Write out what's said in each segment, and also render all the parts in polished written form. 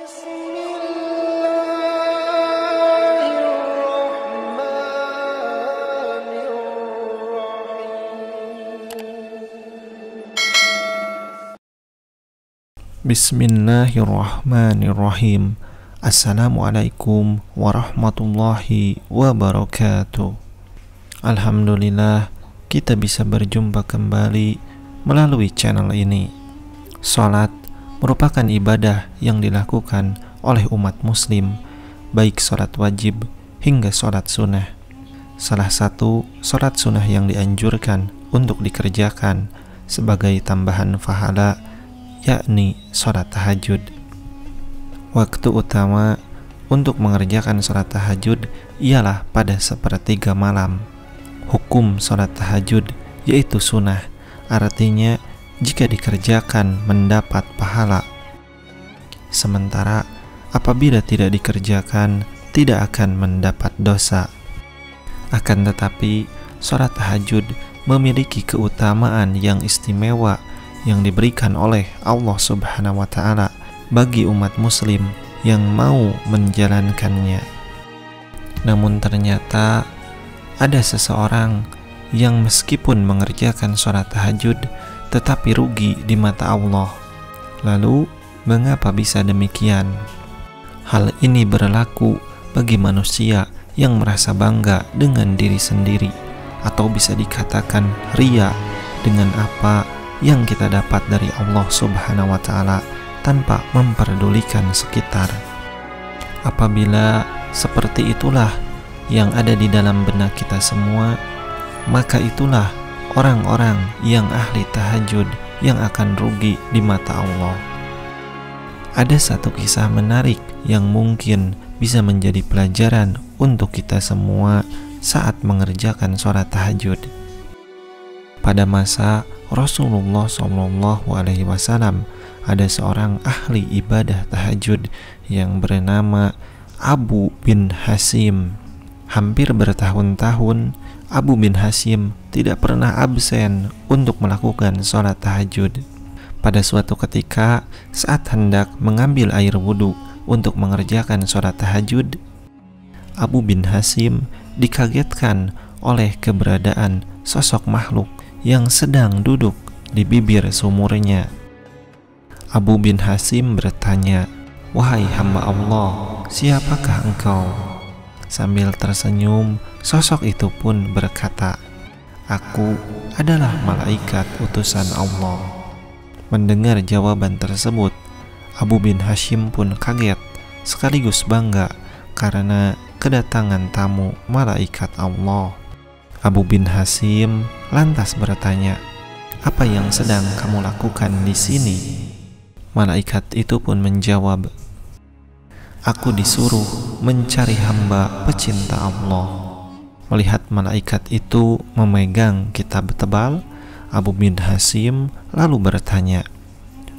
Bismillahirrahmanirrahim. Assalamualaikum warahmatullahi wabarakatuh. Alhamdulillah, kita bisa berjumpa kembali melalui channel ini. Salat merupakan ibadah yang dilakukan oleh umat muslim, baik salat wajib hingga salat sunnah. Salah satu salat sunnah yang dianjurkan untuk dikerjakan sebagai tambahan pahala yakni salat tahajud. Waktu utama untuk mengerjakan salat tahajud ialah pada sepertiga malam. Hukum salat tahajud yaitu sunnah, artinya jika dikerjakan mendapat pahala. Sementara apabila tidak dikerjakan tidak akan mendapat dosa. Akan tetapi salat tahajud memiliki keutamaan yang istimewa yang diberikan oleh Allah Subhanahu wa Ta'ala bagi umat muslim yang mau menjalankannya. Namun ternyata ada seseorang yang meskipun mengerjakan sholat tahajud tetapi rugi di mata Allah. Lalu mengapa bisa demikian? Hal ini berlaku bagi manusia yang merasa bangga dengan diri sendiri, atau bisa dikatakan ria dengan apa yang kita dapat dari Allah Subhanahu wa Ta'ala tanpa memperdulikan sekitar. Apabila seperti itulah yang ada di dalam benak kita semua, maka itulah orang-orang yang ahli tahajud yang akan rugi di mata Allah. Ada satu kisah menarik yang mungkin bisa menjadi pelajaran untuk kita semua saat mengerjakan sholat tahajud. Pada masa Rasulullah SAW ada seorang ahli ibadah tahajud yang bernama Abu bin Hasim. Hampir bertahun-tahun Abu bin Hasim tidak pernah absen untuk melakukan sholat tahajud. Pada suatu ketika saat hendak mengambil air wudhu untuk mengerjakan sholat tahajud, Abu bin Hasim dikagetkan oleh keberadaan sosok makhluk yang sedang duduk di bibir sumurnya. Abu bin Hasim bertanya, "Wahai hamba Allah, siapakah engkau?" Sambil tersenyum, sosok itu pun berkata, "Aku adalah malaikat utusan Allah." Mendengar jawaban tersebut, Abu bin Hasim pun kaget sekaligus bangga karena kedatangan tamu malaikat Allah. Abu bin Hasim lantas bertanya, "Apa yang sedang kamu lakukan di sini?" Malaikat itu pun menjawab, "Aku disuruh mencari hamba pecinta Allah." Melihat malaikat itu memegang kitab tebal, Abu bin Hasim lalu bertanya,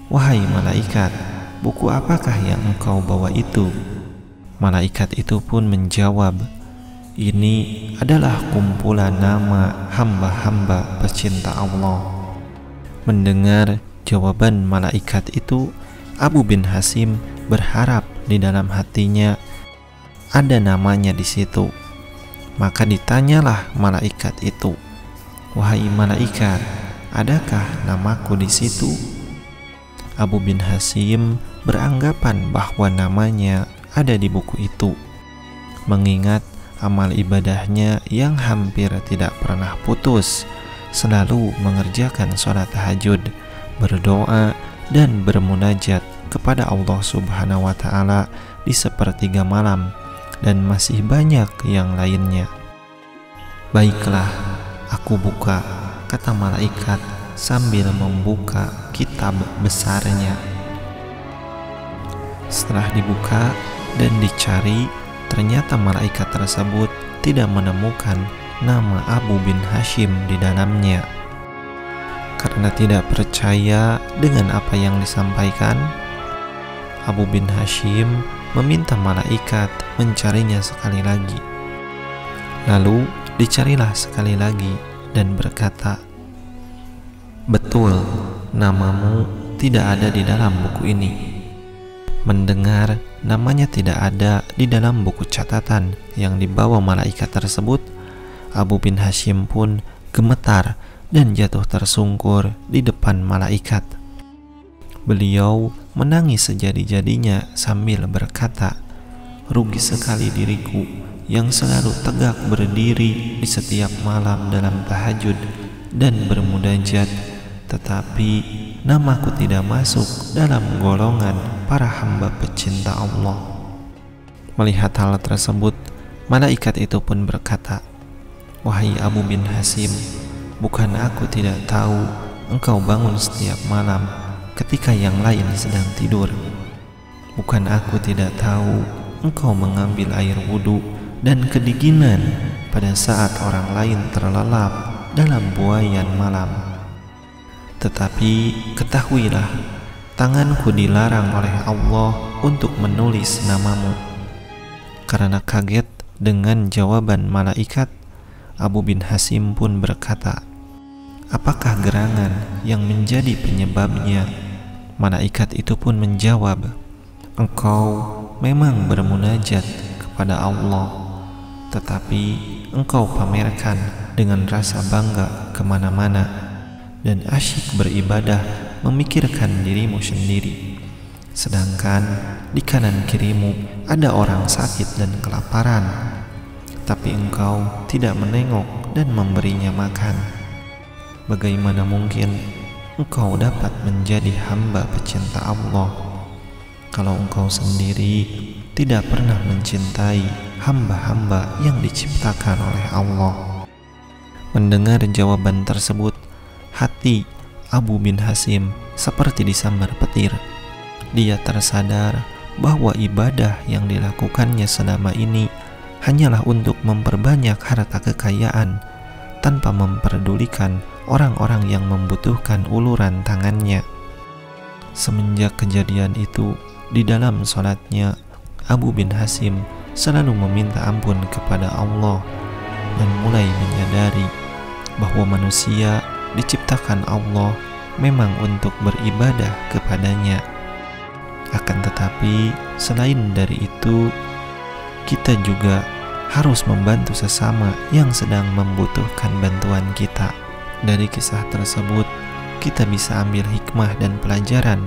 "Wahai malaikat, buku apakah yang engkau bawa itu?" Malaikat itu pun menjawab, "Ini adalah kumpulan nama hamba-hamba pecinta Allah." Mendengar jawaban malaikat itu, Abu bin Hasim berharap di dalam hatinya ada namanya di situ. Maka ditanyalah malaikat itu, "Wahai malaikat, adakah namaku di situ?" Abu bin Hasim beranggapan bahwa namanya ada di buku itu, mengingat amal ibadahnya yang hampir tidak pernah putus, selalu mengerjakan sholat tahajud, berdoa, dan bermunajat kepada Allah Subhanahu wa Ta'ala di sepertiga malam, dan masih banyak yang lainnya. "Baiklah, aku buka," kata malaikat sambil membuka kitab besarnya. Setelah dibuka dan dicari, ternyata malaikat tersebut tidak menemukan nama Abu bin Hasim di dalamnya. Karena tidak percaya dengan apa yang disampaikan, Abu bin Hasim meminta malaikat mencarinya sekali lagi. Lalu dicarilah sekali lagi dan berkata, "Betul, namamu tidak ada di dalam buku ini." Mendengar namanya tidak ada di dalam buku catatan yang dibawa malaikat tersebut, Abu bin Hashim pun gemetar dan jatuh tersungkur di depan malaikat. Beliau menangis sejadi-jadinya sambil berkata, "Rugi sekali diriku yang selalu tegak berdiri di setiap malam dalam tahajud dan bermunajat, tetapi namaku tidak masuk dalam golongan para hamba pecinta Allah." Melihat hal tersebut, malaikat itu pun berkata, "Wahai Abu bin Hashim, bukan aku tidak tahu engkau bangun setiap malam ketika yang lain sedang tidur. Bukan aku tidak tahu engkau mengambil air wudhu dan kedinginan pada saat orang lain terlelap dalam buaian malam. Tetapi ketahuilah, tanganku dilarang oleh Allah untuk menulis namamu." Karena kaget dengan jawaban malaikat, Abu bin Hashim pun berkata, "Apakah gerangan yang menjadi penyebabnya?" Malaikat itu pun menjawab, "Engkau memang bermunajat kepada Allah, tetapi engkau pamerkan dengan rasa bangga kemana-mana dan asyik beribadah memikirkan dirimu sendiri. Sedangkan di kanan kirimu ada orang sakit dan kelaparan, tapi engkau tidak menengok dan memberinya makan. Bagaimana mungkin engkau dapat menjadi hamba pecinta Allah kalau engkau sendiri tidak pernah mencintai hamba-hamba yang diciptakan oleh Allah?" Mendengar jawaban tersebut, hati Abu bin Hashim seperti disambar petir. Dia tersadar bahwa ibadah yang dilakukannya selama ini hanyalah untuk memperbanyak harta kekayaan tanpa memperdulikan orang-orang yang membutuhkan uluran tangannya. Semenjak kejadian itu, di dalam sholatnya, Abu bin Hashim selalu meminta ampun kepada Allah dan mulai menyadari bahwa manusia diciptakan Allah memang untuk beribadah kepadanya. Akan tetapi, selain dari itu, kita juga harus membantu sesama yang sedang membutuhkan bantuan kita. Dari kisah tersebut, kita bisa ambil hikmah dan pelajaran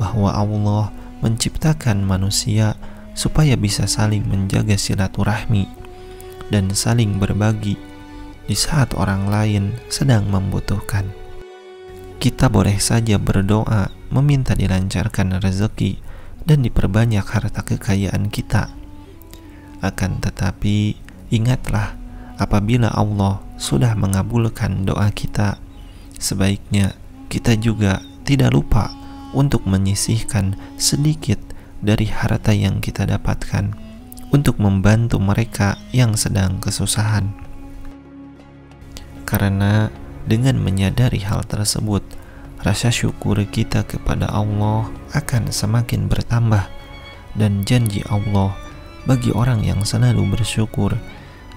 bahwa Allah menciptakan manusia supaya bisa saling menjaga silaturahmi dan saling berbagi di saat orang lain sedang membutuhkan. Kita boleh saja berdoa meminta dilancarkan rezeki dan diperbanyak harta kekayaan kita. Akan tetapi, ingatlah, apabila Allah sudah mengabulkan doa kita, sebaiknya kita juga tidak lupa untuk menyisihkan sedikit dari harta yang kita dapatkan untuk membantu mereka yang sedang kesusahan. Karena dengan menyadari hal tersebut, rasa syukur kita kepada Allah akan semakin bertambah, dan janji Allah bagi orang yang selalu bersyukur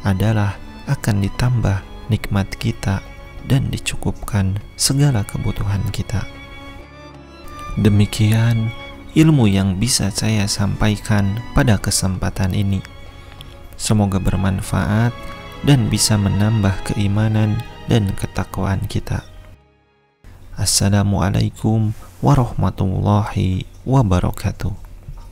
adalah akan ditambah nikmat kita dan dicukupkan segala kebutuhan kita. Demikian ilmu yang bisa saya sampaikan pada kesempatan ini. Semoga bermanfaat dan bisa menambah keimanan dan ketakwaan kita. Assalamualaikum warahmatullahi wabarakatuh.